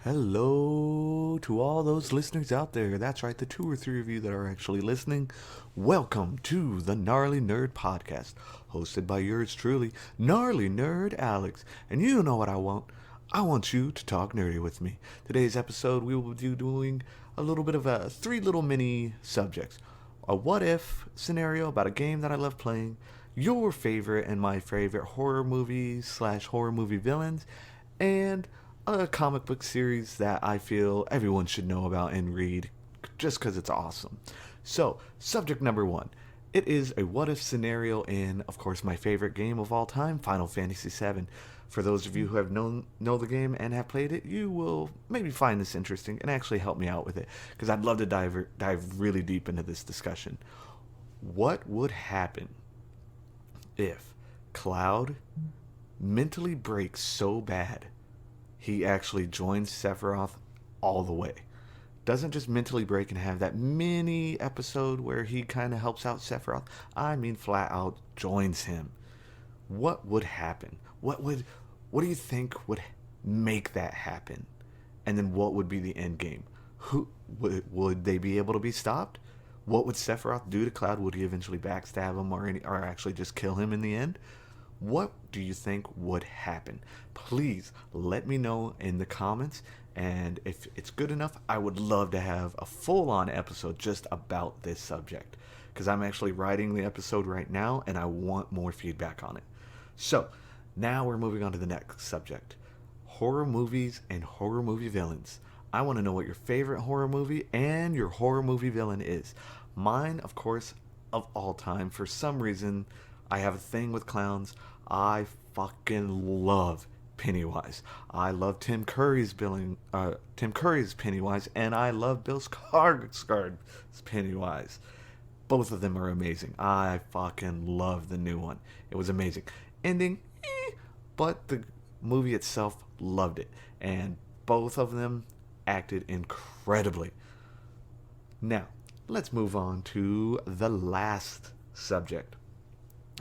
Hello to all those listeners out there. That's right, the 2 or 3 of you that are actually listening. Welcome to the Gnarlynerd podcast, hosted by yours truly, Gnarlynerd Alex. And you know what I want? I want you to talk nerdy with me. Today's episode, we will be doing a little bit of three little mini subjects. A what if scenario about a game that I love playing, your favorite and my favorite horror movies slash horror movie villains, and a comic book series that I feel everyone should know about and read just because it's awesome. So, subject number one. It is a what if scenario in, of course, my favorite game of all time, Final Fantasy VII. For those of you who have know the game and have played it, you will maybe find this interesting and actually help me out with it because I'd love to dive really deep into this discussion. What would happen if Cloud mentally breaks so bad he actually joins Sephiroth all the way? Doesn't just mentally break and have that mini episode where he kind of helps out Sephiroth. I mean, flat out joins him. What would happen? What do you think would make that happen? And then what would be the end game? Who would they be able to be stopped? What would Sephiroth do to Cloud? Would he eventually backstab him or actually just kill him in the end? What do you think would happen? Please let me know in the comments, and if it's good enough, I would love to have a full-on episode just about this subject, because I'm actually writing the episode right now, and I want more feedback on it. So, now we're moving on to the next subject. Horror movies and horror movie villains. I want to know what your favorite horror movie and your horror movie villain is. Mine, of course, of all time, for some reason, I have a thing with clowns. I fucking love Pennywise. I love Tim Curry's Pennywise, and I love Bill Skarsgård's Pennywise. Both of them are amazing. I fucking love the new one. It was amazing. Ending, but the movie itself, loved it. And both of them acted incredibly. Now, let's move on to the last subject.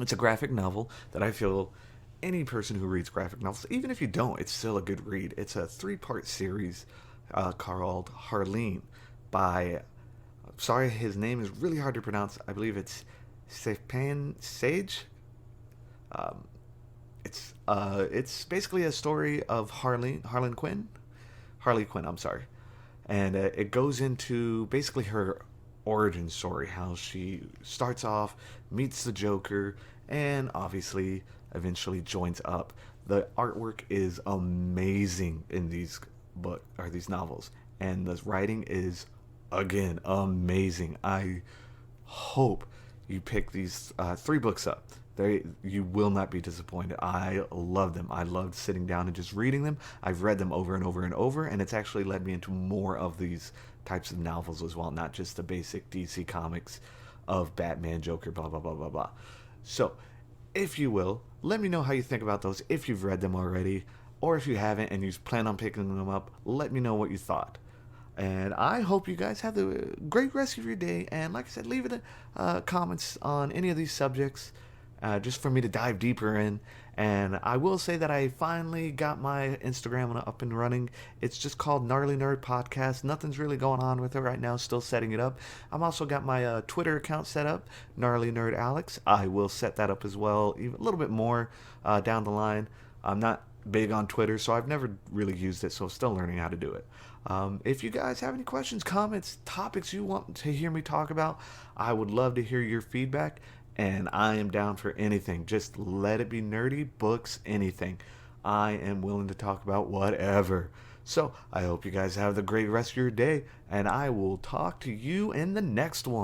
It's a graphic novel that I feel any person who reads graphic novels, even if you don't, it's still a good read. It's a 3-part series called Harleen by, sorry, his name is really hard to pronounce. I believe it's Stefan Sage. It's basically a story of Harley Quinn, I'm sorry, and it goes into basically her origin story, how she starts off, meets the Joker, and obviously eventually joins up. The artwork is amazing in these novels, and the writing is again amazing. I hope you pick these 3 books up. You will not be disappointed. I love them. I loved sitting down and just reading them. I've read them over and over and over, and it's actually led me into more of these types of novels as well, not just the basic DC comics of Batman, Joker, blah, blah, blah, blah, blah. So, if you will, let me know how you think about those if you've read them already, or if you haven't and you plan on picking them up, let me know what you thought. And I hope you guys have a great rest of your day, and like I said, leave it comments on any of these subjects, just for me to dive deeper in. And I will say that I finally got my Instagram up and running. It's just called Gnarlynerd Podcast. Nothing's really going on with it right now. Still setting it up. I've also got my Twitter account set up, Gnarlynerd Alex. I will set that up as well, even a little bit more down the line. I'm not big on Twitter, so I've never really used it, so still learning how to do it. If you guys have any questions, comments, topics you want to hear me talk about, I would love to hear your feedback. And I am down for anything. Just let it be nerdy, books, anything. I am willing to talk about whatever. So I hope you guys have the great rest of your day, and I will talk to you in the next one.